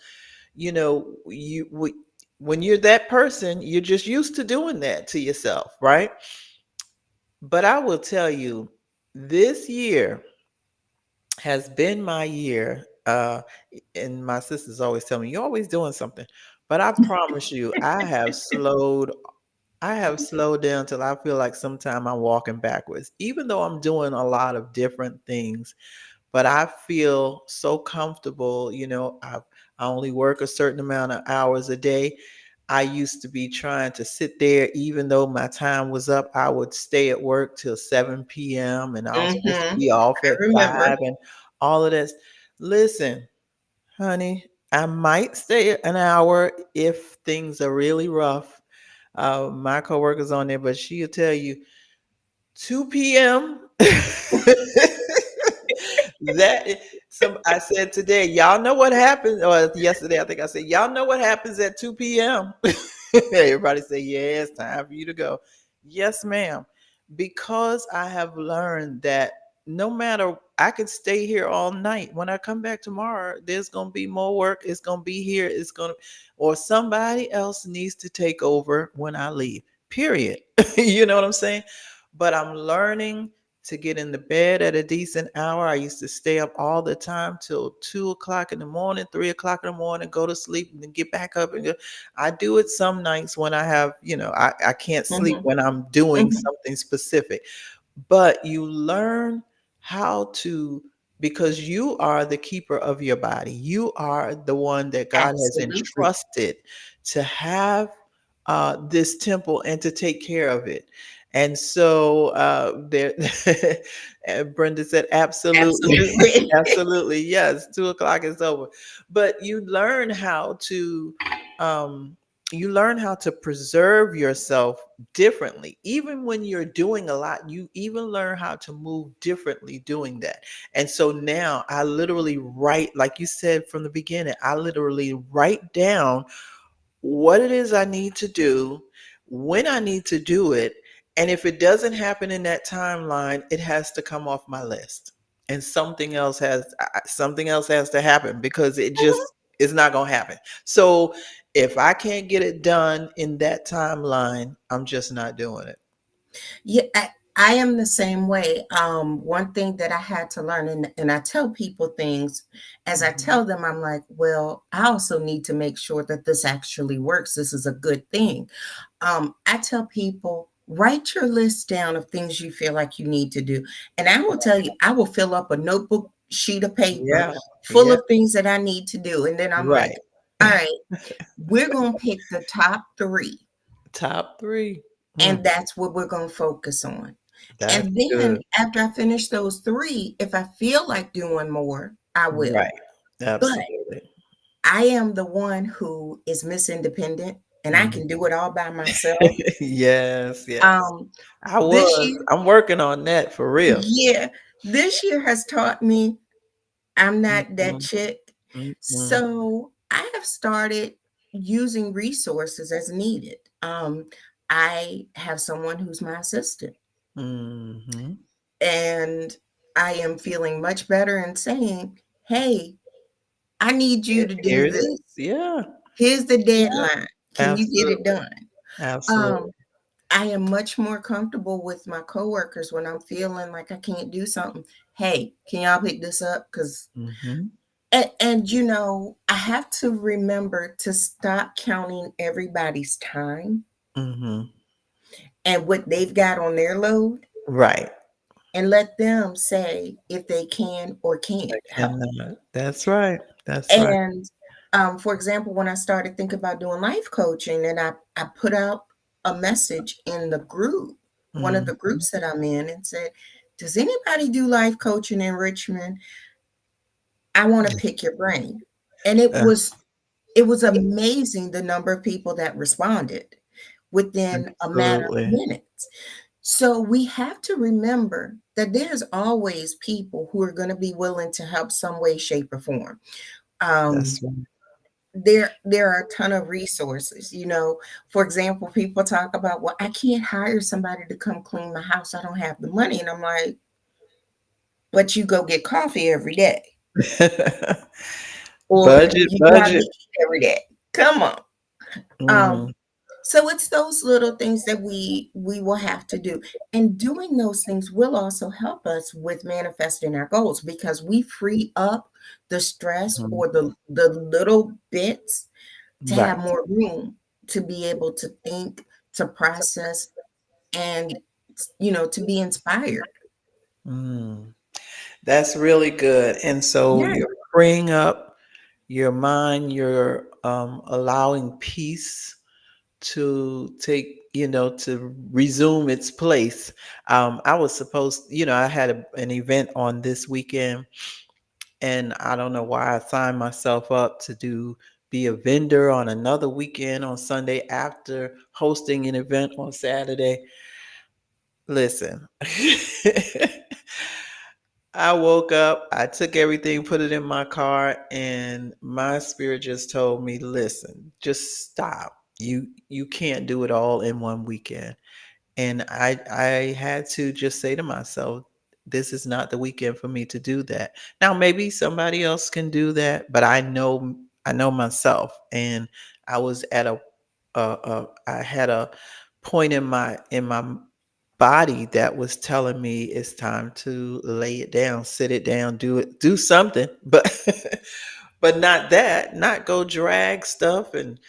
Speaker 1: when you're that person, you're just used to doing that to yourself, right? But I will tell you, this year has been my year. And my sisters always tell me, you're always doing something. But I promise you, I have slowed down till I feel like sometimes I'm walking backwards, even though I'm doing a lot of different things. But I feel so comfortable. I only work a certain amount of hours a day. I used to be trying to sit there, even though my time was up. I would stay at work till 7 p.m. and I was supposed to
Speaker 2: Mm-hmm.
Speaker 1: be off
Speaker 2: I
Speaker 1: at
Speaker 2: remember.
Speaker 1: 5 and all of this. Listen, honey, I might stay an hour if things are really rough. My coworker's on there, but she'll tell you 2 p.m. that some I said today, y'all know what happens, or yesterday I think I said, y'all know what happens at 2 p.m. Everybody say, yeah, it's time for you to go. Yes, ma'am. Because I have learned that no matter, I could stay here all night. When I come back tomorrow, there's gonna be more work. It's gonna be here. Or somebody else needs to take over when I leave. Period. You know what I'm saying? But I'm learning to get in the bed at a decent hour. I used to stay up all the time till 2 o'clock in the morning, 3 o'clock in the morning, go to sleep and then get back up and go. I do it some nights when I have, I can't sleep
Speaker 2: Mm-hmm.
Speaker 1: when I'm doing
Speaker 2: Mm-hmm.
Speaker 1: something specific. But you learn how to, because you are the keeper of your body. You are the one that God has
Speaker 2: Absolutely.
Speaker 1: entrusted to have this temple and to take care of it. And so there, and Brenda said, absolutely,
Speaker 2: Absolutely.
Speaker 1: absolutely, yes. 2 o'clock is over, but um, you learn how to preserve yourself differently. Even when you're doing a lot, you even learn how to move differently doing that. And so now I literally write, like you said from the beginning, I literally write down what it is I need to do, when I need to do it, and if it doesn't happen in that timeline, it has to come off my list. And something else has to happen because it
Speaker 2: Mhm.
Speaker 1: just is not going to happen. So if I can't get it done in that timeline, I'm just not doing it.
Speaker 2: Yeah, I am the same way. One thing that I had to learn, and I tell people things as I
Speaker 1: Mhm.
Speaker 2: tell them, I'm like, well, I also need to make sure that this actually works. This is a good thing. I tell people, write your list down of things you feel like you need to do. And I will tell you, I will fill up a notebook sheet of paper
Speaker 1: Yeah.
Speaker 2: full
Speaker 1: Yeah.
Speaker 2: of things that I need to do. And then I'm like,
Speaker 1: Right.
Speaker 2: all right, we're going to pick the top three.
Speaker 1: Top three. Mm,
Speaker 2: And that's what we're going to focus on.
Speaker 1: that's
Speaker 2: And then
Speaker 1: good.
Speaker 2: after I finish those three, if I feel like doing more, I will.
Speaker 1: Right.
Speaker 2: But
Speaker 1: Absolutely.
Speaker 2: I am the one who is Miss Independent and I
Speaker 1: Mhm.
Speaker 2: can do it all by myself.
Speaker 1: Yes, yes.
Speaker 2: Um,
Speaker 1: I
Speaker 2: this
Speaker 1: was.
Speaker 2: year,
Speaker 1: I'm working on that for real.
Speaker 2: yeah, this year has taught me I'm not that
Speaker 1: Mhm,
Speaker 2: chick.
Speaker 1: mhm,
Speaker 2: So I have started using resources as needed. I have someone who's my assistant.
Speaker 1: mhm.
Speaker 2: And I am feeling much better and saying, hey, I need you to do
Speaker 1: Here it
Speaker 2: this.
Speaker 1: is. Yeah.
Speaker 2: Here's the
Speaker 1: Yeah.
Speaker 2: deadline. Can you get it
Speaker 1: Absolutely.
Speaker 2: done?
Speaker 1: Absolutely.
Speaker 2: Um, I am much more comfortable with my coworkers when I'm feeling like I can't do something. Hey, can y'all pick this up? Because
Speaker 1: Mm-hmm.
Speaker 2: and you know, I have to remember to stop counting everybody's time
Speaker 1: Mm-hmm.
Speaker 2: and what they've got on their load
Speaker 1: Right.
Speaker 2: and let them say if they can or can't help.
Speaker 1: And that's right. That's right.
Speaker 2: And for example, when I started thinking about doing life coaching, and I put out a message in the group, one of the
Speaker 1: Mm-hmm.
Speaker 2: groups that I'm in, and said, does anybody do life coaching in Richmond? I want to pick your brain. And
Speaker 1: Uh,
Speaker 2: it was amazing the number of people that responded within a matter of
Speaker 1: absolutely.
Speaker 2: minutes. So we have to remember that there's always people who are going to be willing to help some way, shape, or form. Um,
Speaker 1: That's right.
Speaker 2: there are a ton of resources. You know, for example, people talk about, well, I can't hire somebody to come clean my house. I don't have the money. And I'm like, but you go get coffee every day, or
Speaker 1: Budget,
Speaker 2: you go out to
Speaker 1: budget.
Speaker 2: eat every day. Come on. Um,
Speaker 1: Mm,
Speaker 2: so it's those little things that we will have to do. And doing those things will also help us with manifesting our goals because we free up the stress
Speaker 1: mhm.
Speaker 2: or the little bits to have
Speaker 1: Right.
Speaker 2: more room to be able to think, to process, and to be inspired.
Speaker 1: Mm, that's really good. And so
Speaker 2: Yeah.
Speaker 1: you're freeing up your mind, you're allowing peace to take, to resume its place. I was supposed, I had an event on this weekend, and I don't know why I signed myself up to be a vendor on another weekend on Sunday after hosting an event on Saturday. Listen, I woke up, I took everything, put it in my car, and my spirit just told me, listen, just stop. You can't do it all in one weekend. And I had to just say to myself, this is not the weekend for me to do that. Now maybe somebody else can do that, but I know myself. And I was at I had a point in my body that was telling me it's time to lay it down, sit it down, do something, but but not that, not go drag stuff and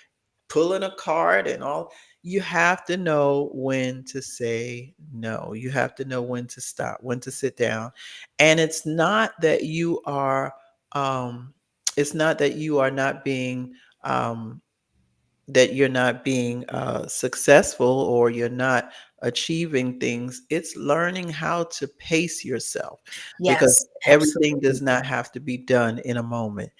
Speaker 1: pulling a card and all. You have to know when to say no. You have to know when to stop, when to sit down. And um it's not that you are not being that you're not being successful or you're not achieving things. It's learning how to pace yourself, because
Speaker 2: Yes,
Speaker 1: everything
Speaker 2: absolutely.
Speaker 1: does not have to be done in a moment.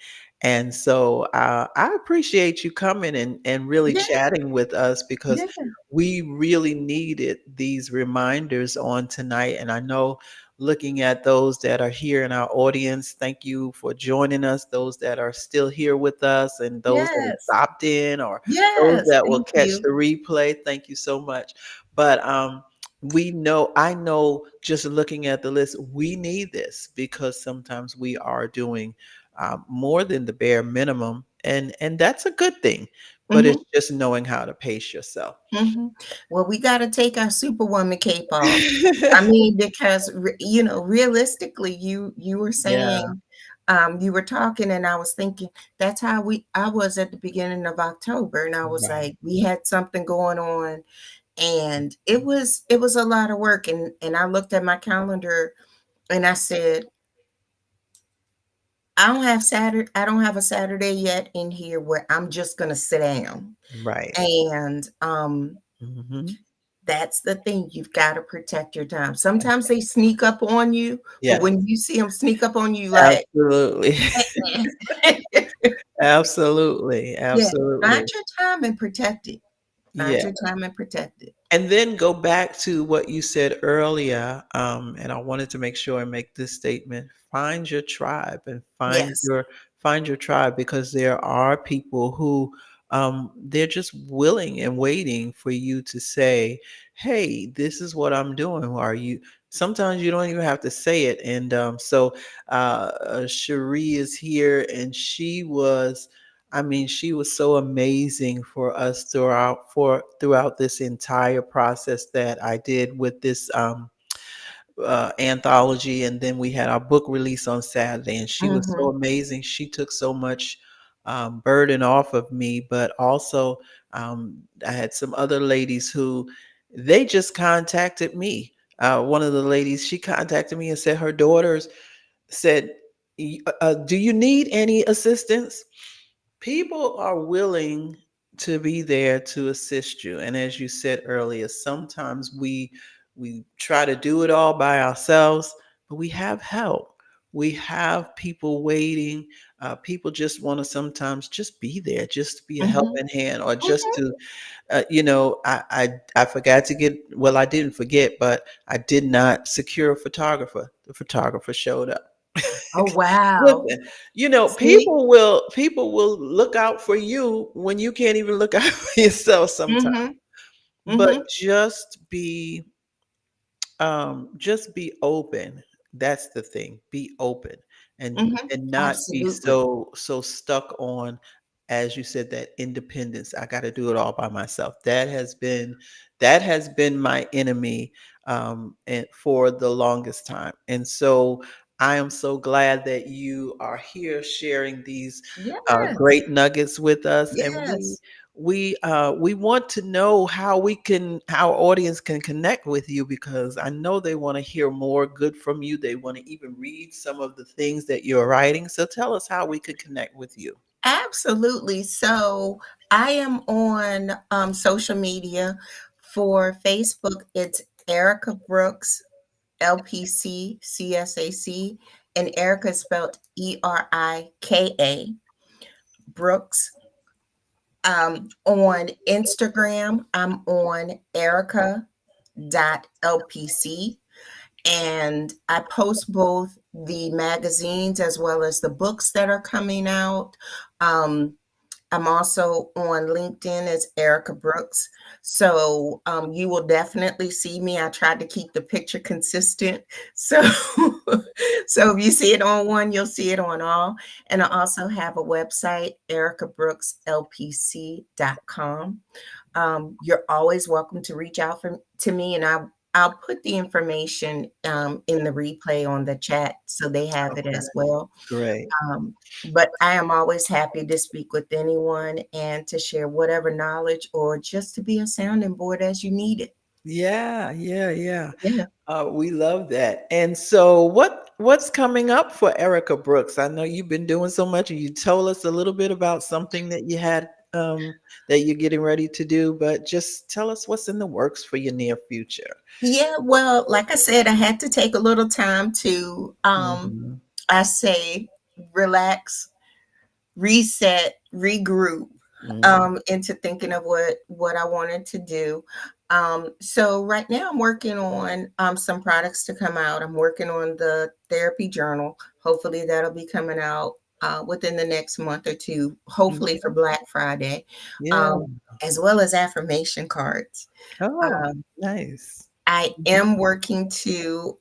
Speaker 1: And so I appreciate you coming and really
Speaker 2: Yeah,
Speaker 1: chatting with us, because
Speaker 2: yeah,
Speaker 1: we really needed these reminders on tonight. And I know, looking at those that are here in our audience, thank you for joining us. Those that are still here with us, and those that have
Speaker 2: yes,
Speaker 1: stopped in, or those
Speaker 2: yes.
Speaker 1: that will
Speaker 2: Thank
Speaker 1: catch
Speaker 2: you.
Speaker 1: the replay, thank you so much. But I know, just looking at the list, we need this, because sometimes we are doing more than the bare minimum, and that's a good thing. But
Speaker 2: Hmm.
Speaker 1: it's just knowing how to pace yourself.
Speaker 2: Hmm. Well, we got to take our Superwoman cape off. I mean, because realistically, you were
Speaker 1: Yeah,
Speaker 2: saying, you were talking, and I was thinking that's how I was at the beginning of October, and I was
Speaker 1: right,
Speaker 2: like, we had something going on, and it was a lot of work, and I looked at my calendar, and I said, I don't have a Saturday yet in here where I'm just gonna sit down,
Speaker 1: right.
Speaker 2: and
Speaker 1: Hmm.
Speaker 2: that's the thing. You've got to protect your time. Sometimes they sneak up on you, but
Speaker 1: Yes,
Speaker 2: when you see them sneak up on you, like,
Speaker 1: absolutely.
Speaker 2: "Eh-eh."
Speaker 1: Absolutely,
Speaker 2: Yeah, find
Speaker 1: absolutely.
Speaker 2: your time and protect it. Find
Speaker 1: Yeah.
Speaker 2: your time and protect it.
Speaker 1: And then go back to what you said earlier, and I wanted to make sure I make this statement. Find your tribe, and
Speaker 2: Yes.
Speaker 1: find your tribe, because there are people who they're just willing and waiting for you to say, "Hey, this is what I'm doing. Are you?" sometimes you don't even have to say it. And Cherie is here, and I mean, she was so amazing for us throughout this entire process that I did with this anthology, and then we had our book release on Saturday, and she was so
Speaker 2: Mhm.
Speaker 1: amazing. She took so much burden off of me, but also I had some other ladies who they just contacted me. One of the ladies, she contacted me and said her daughters said, "Do you need any assistance?" People are willing to be there to assist you, and as you said earlier, sometimes we try to do it all by ourselves, but we have help. We have people waiting. People just want to sometimes just be there, just to be a
Speaker 2: Mhm.
Speaker 1: helping hand, or just
Speaker 2: Mhm.
Speaker 1: to I forgot to get, well, I didn't forget, but I did not secure a photographer. The photographer showed up.
Speaker 2: Oh, wow.
Speaker 1: Listen,
Speaker 2: See?
Speaker 1: people will look out for you when you can't even look out for yourself sometimes.
Speaker 2: Mhm.
Speaker 1: But
Speaker 2: Mhm.
Speaker 1: just be open. That's the thing. Be open, and
Speaker 2: Mhm.
Speaker 1: not be
Speaker 2: Absolutely.
Speaker 1: so stuck on, as you said, that independence. I got to do it all by myself. That has been my enemy, and for the longest time. And so I am so glad that you are here sharing these
Speaker 2: Yes.
Speaker 1: great nuggets with us, and we
Speaker 2: Yes.
Speaker 1: we want to know how our audience can connect with you, because I know they want to hear more good from you. They want to even read some of the things that you're writing. So tell us how we could connect with you.
Speaker 2: Absolutely. So I am on social media. For Facebook, it's Erika Brooks, LPC, CSAC, and Erica is spelled Erika Brooks. On Instagram, I'm on Erica.lpc, and I post both the magazines as well as the books that are coming out. Um, I'm also on LinkedIn as Erika Brooks. So you will definitely see me. I tried to keep the picture consistent. So so if you see it on one, you'll see it on all. And I also have a website, erikabrooks.lpc.com. You're always welcome to reach out to me, and I'll put the information in the replay on the chat so they have it as
Speaker 1: Okay,
Speaker 2: well.
Speaker 1: great.
Speaker 2: But I am always happy to speak with anyone and to share whatever knowledge or just to be a sounding board as you need it.
Speaker 1: Yeah, yeah, yeah.
Speaker 2: Yeah.
Speaker 1: We love that. And so, what's coming up for Erica Brooks? I know you've been doing so much, and you told us a little bit about something that you had that you're getting ready to do. But just tell us what's in the works for your near future.
Speaker 2: Yeah, well, like I said, I had to take a little time to
Speaker 1: Hmm.
Speaker 2: I say relax, reset, regroup,
Speaker 1: Hmm.
Speaker 2: into thinking of what I wanted to do. So right now I'm working on some products to come out. I'm working on the therapy journal. Hopefully that'll be coming out within the next month or two. Hopefully for Black Friday,
Speaker 1: Yeah.
Speaker 2: um, as well as affirmation cards.
Speaker 1: Oh,
Speaker 2: Um,
Speaker 1: nice.
Speaker 2: I
Speaker 1: Mhm.
Speaker 2: am working to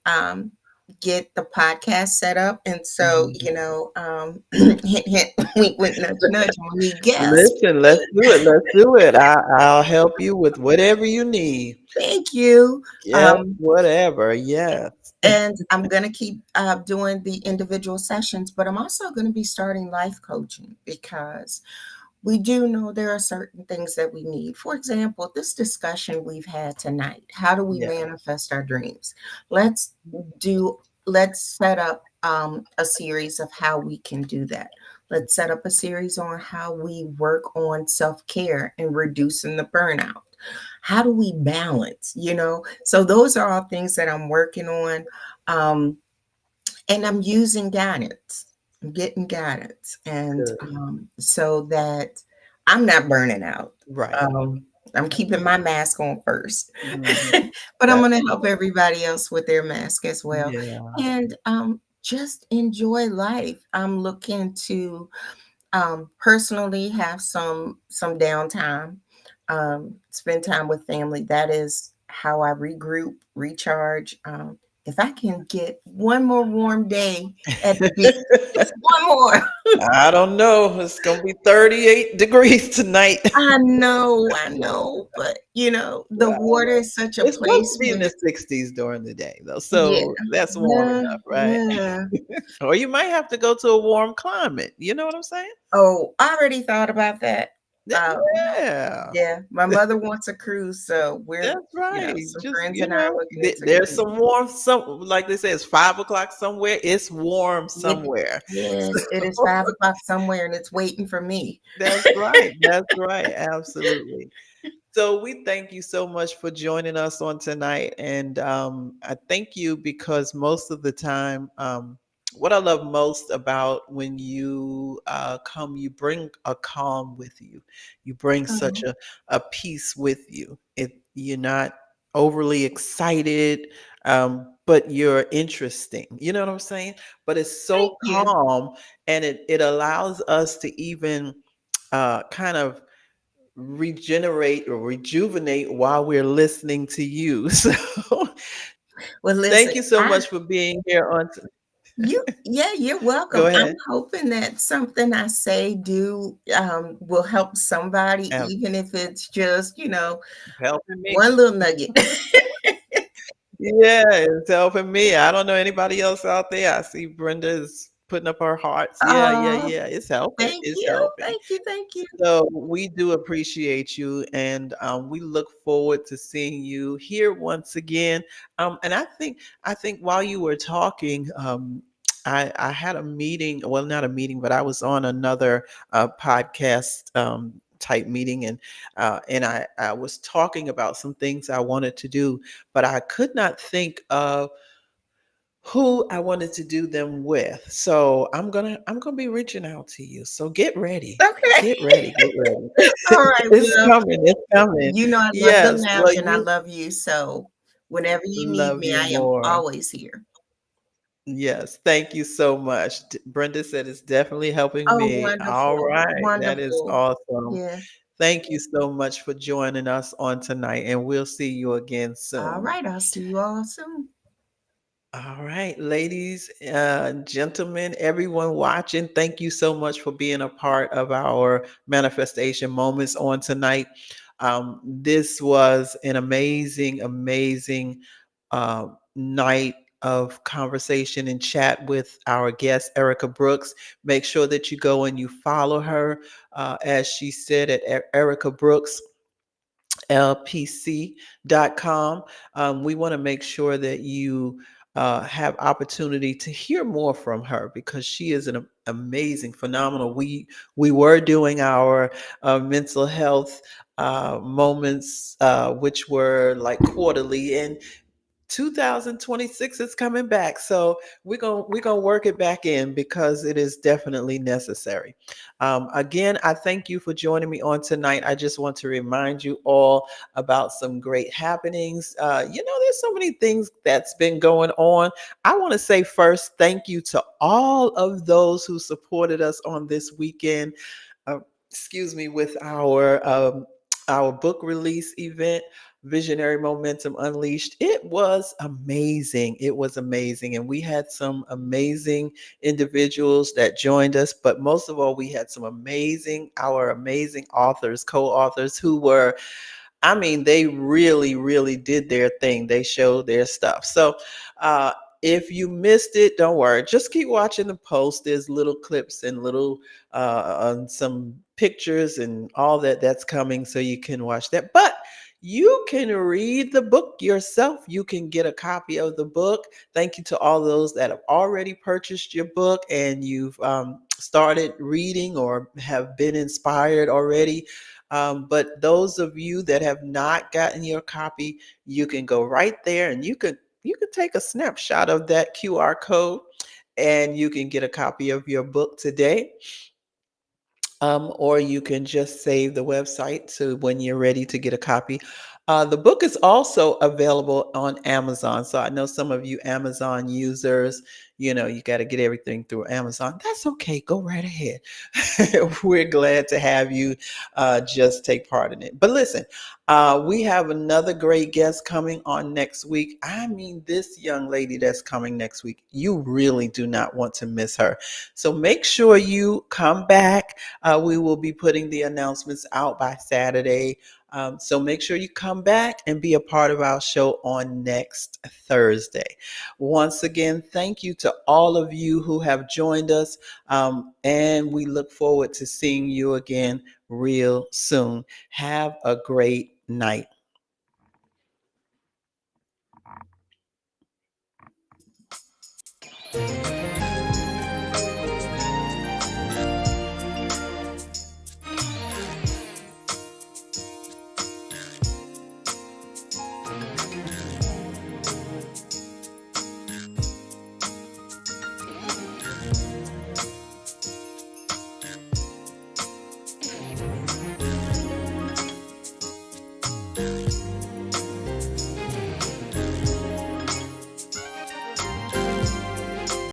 Speaker 2: get the podcast set up, and so
Speaker 1: Mhm.
Speaker 2: hint, hint, wink, wink, nudge, nudge. We need guests.
Speaker 1: Listen, let's do it. Let's do it. I'll help you with whatever you need.
Speaker 2: Thank you.
Speaker 1: Yes,
Speaker 2: Um,
Speaker 1: whatever. Yes.
Speaker 2: and I'm going to keep doing the individual sessions, but I'm also going to be starting life coaching because we do know there are certain things that we need. For example, this discussion we've had tonight, how do we
Speaker 1: Yeah.
Speaker 2: manifest our dreams? Let's do, let's set up a series of how we can do that. Let's set up a series on how we work on self care and reducing the burnout. How do we balance, So those are all things that I'm working on. Um, and I'm using guidance. I'm getting guidance, and
Speaker 1: Good.
Speaker 2: so that I'm not burning out.
Speaker 1: Right.
Speaker 2: Um, I'm keeping my mask on first,
Speaker 1: Mhm.
Speaker 2: but I'm
Speaker 1: That,
Speaker 2: going to help everybody else with their mask as well,
Speaker 1: yeah.
Speaker 2: and just enjoy life. I'm looking to personally have some downtime, spend time with family. That is how I regroup, recharge. if I can get one more warm day at the beach, just one more.
Speaker 1: I don't know. It's gonna be 38 degrees tonight.
Speaker 2: I know, but you know, the water
Speaker 1: Well,
Speaker 2: is such a
Speaker 1: it's supposed to
Speaker 2: place
Speaker 1: be in
Speaker 2: where,
Speaker 1: the 60s during the day, though,
Speaker 2: yeah,
Speaker 1: so that's warm
Speaker 2: yeah,
Speaker 1: enough, right?
Speaker 2: yeah.
Speaker 1: Or you might have to go to a warm climate. You know what I'm saying?
Speaker 2: Oh, I already thought about that. Um,
Speaker 1: Yeah,
Speaker 2: yeah, my mother wants a cruise, so we're,
Speaker 1: that's
Speaker 2: you know,
Speaker 1: right.
Speaker 2: some
Speaker 1: Just
Speaker 2: friends and I are looking into
Speaker 1: there's
Speaker 2: cruise.
Speaker 1: some warmth. Some like they say, it's 5 o'clock somewhere. It's warm
Speaker 2: It,
Speaker 1: somewhere.
Speaker 2: yes, it is 5 o'clock somewhere, and it's waiting for me.
Speaker 1: That's right. That's right. Absolutely. So we thank you so much for joining us on tonight, and I thank you because most of the time, what I love most about when you come, you bring a calm with you. You bring such
Speaker 2: Oh,
Speaker 1: a peace with you. You're not overly excited, but you're interesting. You know what I'm saying? But it's
Speaker 2: thank
Speaker 1: so
Speaker 2: you.
Speaker 1: calm, and it allows us to even kind of regenerate or rejuvenate while we're listening to you. So
Speaker 2: Well, listen,
Speaker 1: thank you so
Speaker 2: I
Speaker 1: much for being here on.
Speaker 2: you yeah, you're
Speaker 1: Go
Speaker 2: welcome. I'm
Speaker 1: ahead.
Speaker 2: hoping that something I say do will help somebody,
Speaker 1: Have
Speaker 2: even if it's just,
Speaker 1: helping me.
Speaker 2: one little nugget.
Speaker 1: Yeah, it's helping me. I don't know anybody else out there. I see Brenda is putting up her hearts. Yeah, yeah,
Speaker 2: Oh,
Speaker 1: yeah. It's helping.
Speaker 2: thank
Speaker 1: It's
Speaker 2: you.
Speaker 1: helping.
Speaker 2: Thank you. Thank you.
Speaker 1: So we do appreciate you, and we look forward to seeing you here once again. And I think while you were talking, I had a meeting. Well, not a meeting, but I was on another podcast. Type meeting, and I was talking about some things I wanted to do, but I could not think of who I wanted to do them with. So I'm gonna be reaching out to you. So get ready.
Speaker 2: Okay.
Speaker 1: Get ready. Get ready.
Speaker 2: All right.
Speaker 1: It's
Speaker 2: Well,
Speaker 1: coming. It's coming.
Speaker 2: you know I love the
Speaker 1: Yes. Well,
Speaker 2: lounge and I
Speaker 1: you
Speaker 2: love you. So whenever you need
Speaker 1: love
Speaker 2: me,
Speaker 1: you
Speaker 2: I am
Speaker 1: more.
Speaker 2: always here.
Speaker 1: Yes. Thank you so much. Brenda said it's definitely helping
Speaker 2: Oh,
Speaker 1: me. All
Speaker 2: wonderful.
Speaker 1: right. That is
Speaker 2: Wonderful.
Speaker 1: awesome.
Speaker 2: Yeah.
Speaker 1: Thank you so much for joining us on tonight, and we'll see you again
Speaker 2: All
Speaker 1: soon.
Speaker 2: right. I'll see you all soon.
Speaker 1: All right, ladies, gentlemen, everyone watching, thank you so much for being a part of our manifestation moments on tonight. This was an amazing, amazing night of conversation and chat with our guest, Erika Brooks. Make sure that you go and you follow her, as she said, at Erika Brooks. LPC.com. We want to make sure that you have opportunity to hear more from her because she is an amazing, phenomenal. We were doing our mental health moments, which were like quarterly, and 2026 is coming back, so we're gonna work it back in because it is definitely necessary. Again, I thank you for joining me on tonight. I just want to remind you all about some great happenings. There's so many things that's been going on. I want to say first, thank you to all of those who supported us on this weekend. uh, excuse me, with our book release event, Visionary Momentum Unleashed. It was amazing. It was amazing. And we had some amazing individuals that joined us, but most of all, we had our amazing authors, co-authors who were, I mean, they really, really did their thing. They showed their stuff. So, uh, if you missed it, don't worry. Just keep watching the post. There's little clips and little some pictures and all that's coming, so you can watch that. But you can read the book yourself. You can get a copy of the book. Thank you to all those that have already purchased your book and you've started reading or have been inspired already. But those of you that have not gotten your copy, you can go right there and you could take a snapshot of that QR code and you can get a copy of your book today. Or you can just save the website so when you're ready to get a copy. The book is also available on Amazon. So I know some of you Amazon users, you got to get everything through Amazon. That's okay. Go right ahead. We're glad to have you just take part in it. But listen, we have another great guest coming on next week. I mean, this young lady that's coming next week, you really do not want to miss her. So make sure you come back. We will be putting the announcements out by Saturday. So make sure you come back and be a part of our show on next Thursday. Once again, thank you to all of you who have joined us. And we look forward to seeing you again real soon. Have a great night.